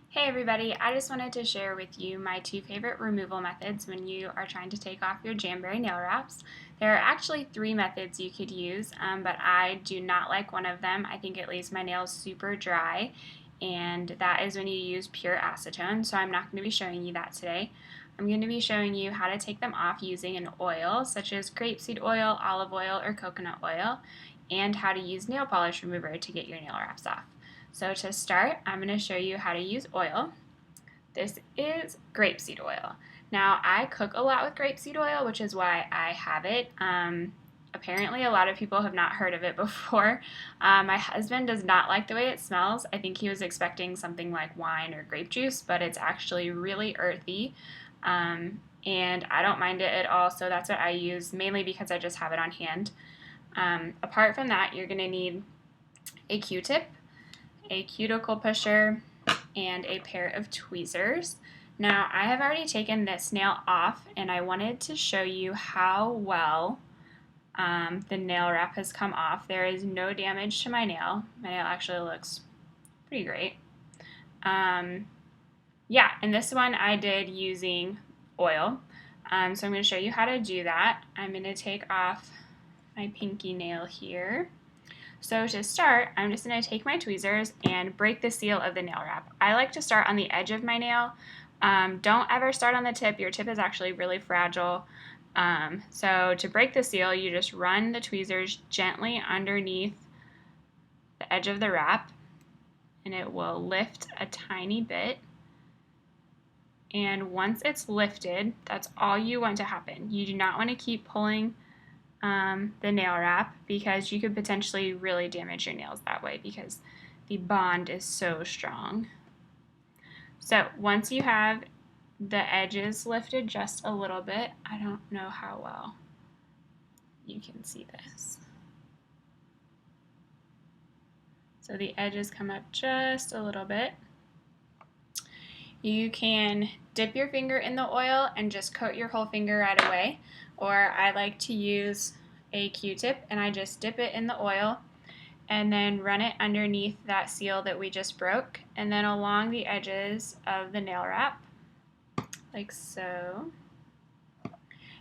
Hey everybody, I just wanted to share with you my two favorite removal methods when you are trying to take off your Jamberry nail wraps. There are actually three methods you could use, but I do not like one of them. I think it leaves my nails super dry, and that is when you use pure acetone, so I'm not going to be showing you that today. I'm going to be showing you how to take them off using an oil, such as grapeseed oil, olive oil, or coconut oil, and how to use nail polish remover to get your nail wraps off. So to start, I'm going to show you how to use oil. This is grapeseed oil. Now, I cook a lot with grapeseed oil, which is why I have it. Apparently, a lot of people have not heard of it before. My husband does not like the way it smells. I think he was expecting something like wine or grape juice, but it's actually really earthy. And I don't mind it at all, so that's what I use, mainly because I just have it on hand. Apart from that, you're going to need a Q-tip, a cuticle pusher, and a pair of tweezers. Now, I have already taken this nail off, and I wanted to show you how well the nail wrap has come off. There is no damage to my nail. My nail actually looks pretty great. Yeah, and this one I did using oil. So I'm going to show you how to do that. I'm going to take off my pinky nail here. So to start, I'm just going to take my tweezers and break the seal of the nail wrap. I like to start on the edge of my nail. Don't ever start on the tip. Your tip is actually really fragile. So to break the seal, you just run the tweezers gently underneath the edge of the wrap, and it will lift a tiny bit. And once it's lifted, that's all you want to happen. You do not want to keep pulling the nail wrap, because you could potentially really damage your nails that way because the bond is so strong. So once you have the edges lifted just a little bit, I don't know how well you can see this. So the edges come up just a little bit. You can dip your finger in the oil and just coat your whole finger right away, or I like to use a Q-tip and I just dip it in the oil and then run it underneath that seal that we just broke, and then along the edges of the nail wrap, like so.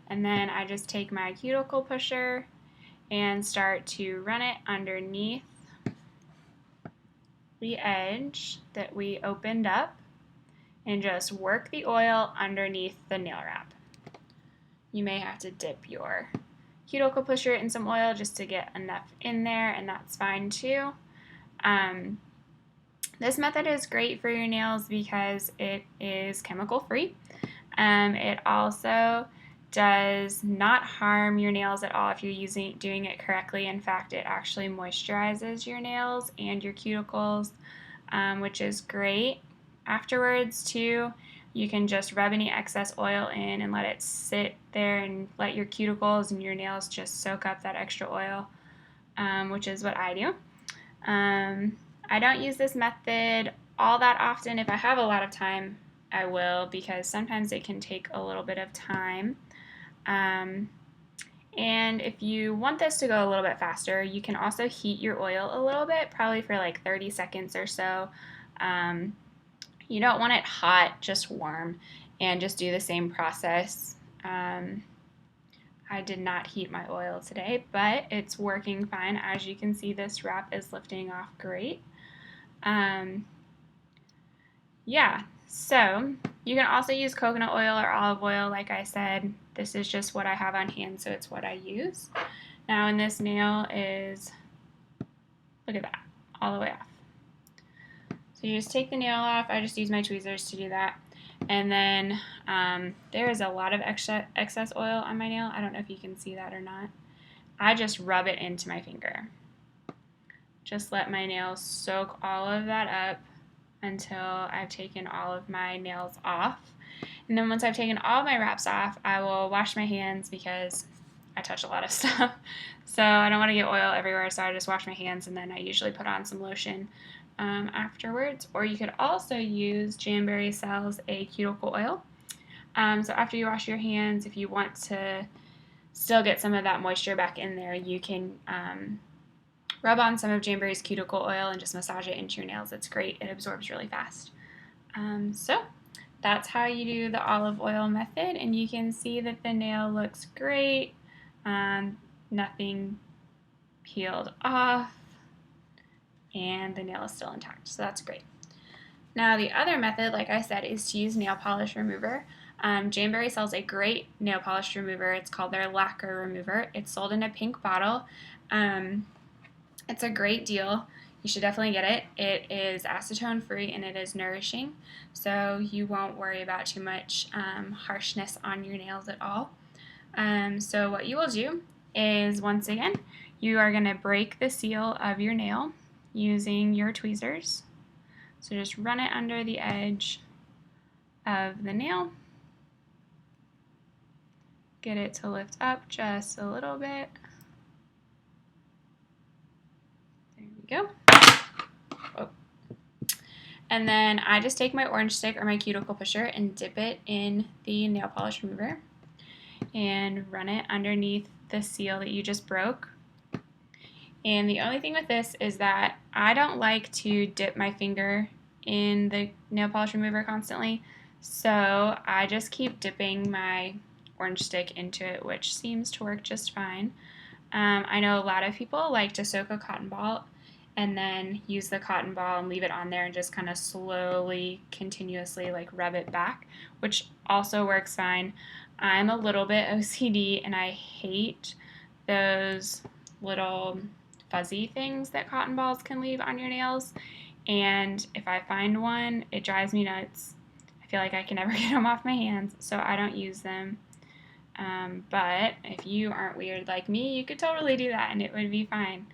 And then I just take my cuticle pusher and start to run it underneath the edge that we opened up and just work the oil underneath the nail wrap. You may have to dip your cuticle pusher in some oil just to get enough in there, and that's fine too. This method is great for your nails because it is chemical free. It also does not harm your nails at all if you're doing it correctly. In fact, it actually moisturizes your nails and your cuticles, which is great. Afterwards too, you can just rub any excess oil in and let it sit there and let your cuticles and your nails just soak up that extra oil, which is what I do. I don't use this method all that often. If I have a lot of time, I will, because sometimes it can take a little bit of time. And if you want this to go a little bit faster, you can also heat your oil a little bit, probably for like 30 seconds or so. You don't want it hot, just warm, and just do the same process. I did not heat my oil today, but it's working fine. As you can see, this wrap is lifting off great. Yeah, so you can also use coconut oil or olive oil, like I said. This is just what I have on hand, so it's what I use. Now, and this nail is, look at that, all the way off. So you just take the nail off. I just use my tweezers to do that. And then there is a lot of excess oil on my nail. I don't know if you can see that or not. I just rub it into my finger. Just let my nails soak all of that up until I've taken all of my nails off. And then once I've taken all my wraps off, I will wash my hands because I touch a lot of stuff. So I don't want to get oil everywhere, so I just wash my hands, and then I usually put on some lotion afterwards. Or you could also use Jamberry sells a cuticle oil. So after you wash your hands, if you want to still get some of that moisture back in there, you can rub on some of Jamberry's cuticle oil and just massage it into your nails. It's great. It absorbs really fast. So that's how you do the olive oil method, and you can see that the nail looks great. Nothing peeled off, and the nail is still intact, so that's great. Now the other method, like I said, is to use nail polish remover. Jamberry sells a great nail polish remover. It's called their lacquer remover. It's sold in a pink bottle. It's a great deal. You should definitely get it. It is acetone free and it is nourishing, so you won't worry about too much harshness on your nails at all. So what you will do is, once again, you are going to break the seal of your nail using your tweezers. So just run it under the edge of the nail. Get it to lift up just a little bit. There we go. Oh. And then I just take my orange stick or my cuticle pusher and dip it in the nail polish remover and run it underneath the seal that you just broke. And the only thing with this is that I don't like to dip my finger in the nail polish remover constantly, so I just keep dipping my orange stick into it, which seems to work just fine. I know a lot of people like to soak a cotton ball and then use the cotton ball and leave it on there and just kind of slowly, continuously like rub it back, which also works fine. I'm a little bit OCD and I hate those little fuzzy things that cotton balls can leave on your nails, and if I find one, it drives me nuts. I feel like I can never get them off my hands, so I don't use them. But if you aren't weird like me, you could totally do that and it would be fine.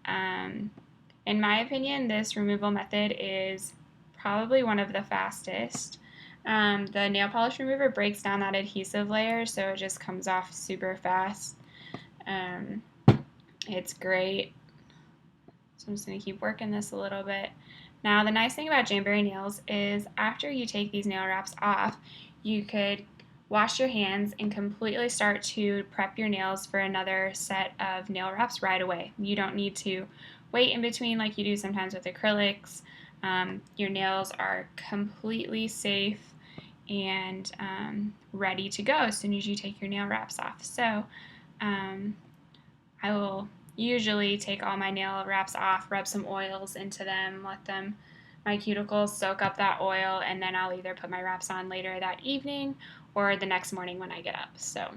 In my opinion, this removal method is probably one of the fastest. The nail polish remover breaks down that adhesive layer, so it just comes off super fast. It's great. So I'm just going to keep working this a little bit. Now, the nice thing about Jamberry nails is after you take these nail wraps off, you could wash your hands and completely start to prep your nails for another set of nail wraps right away. You don't need to wait in between like you do sometimes with acrylics. Your nails are completely safe and ready to go as soon as you take your nail wraps off. So I will usually take all my nail wraps off, rub some oils into them, let my cuticles soak up that oil, and then I'll either put my wraps on later that evening or the next morning when I get up. So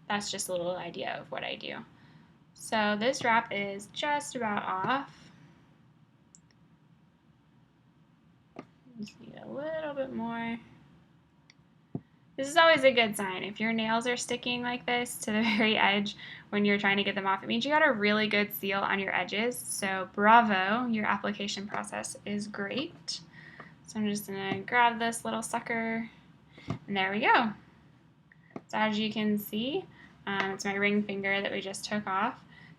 that's just a little idea of what I do. So this wrap is just about off. Just need a little bit more. This is always a good sign. If your nails are sticking like this to the very edge when you're trying to get them off, it means you got a really good seal on your edges. So bravo, your application process is great. So I'm just going to grab this little sucker, and there we go. So as you can see, it's my ring finger that we just took off.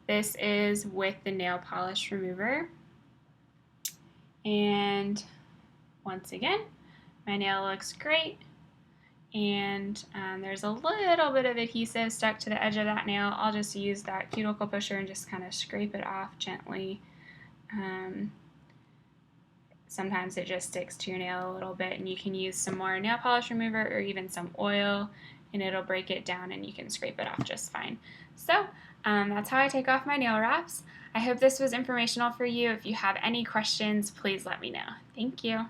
This is with the nail polish remover. And once again, my nail looks great. And there's a little bit of adhesive stuck to the edge of that nail. I'll just use that cuticle pusher and just kind of scrape it off gently. Sometimes it just sticks to your nail a little bit, and you can use some more nail polish remover or even some oil, and it'll break it down and you can scrape it off just fine. So that's how I take off my nail wraps. I hope this was informational for you. If you have any questions, please let me know. Thank you.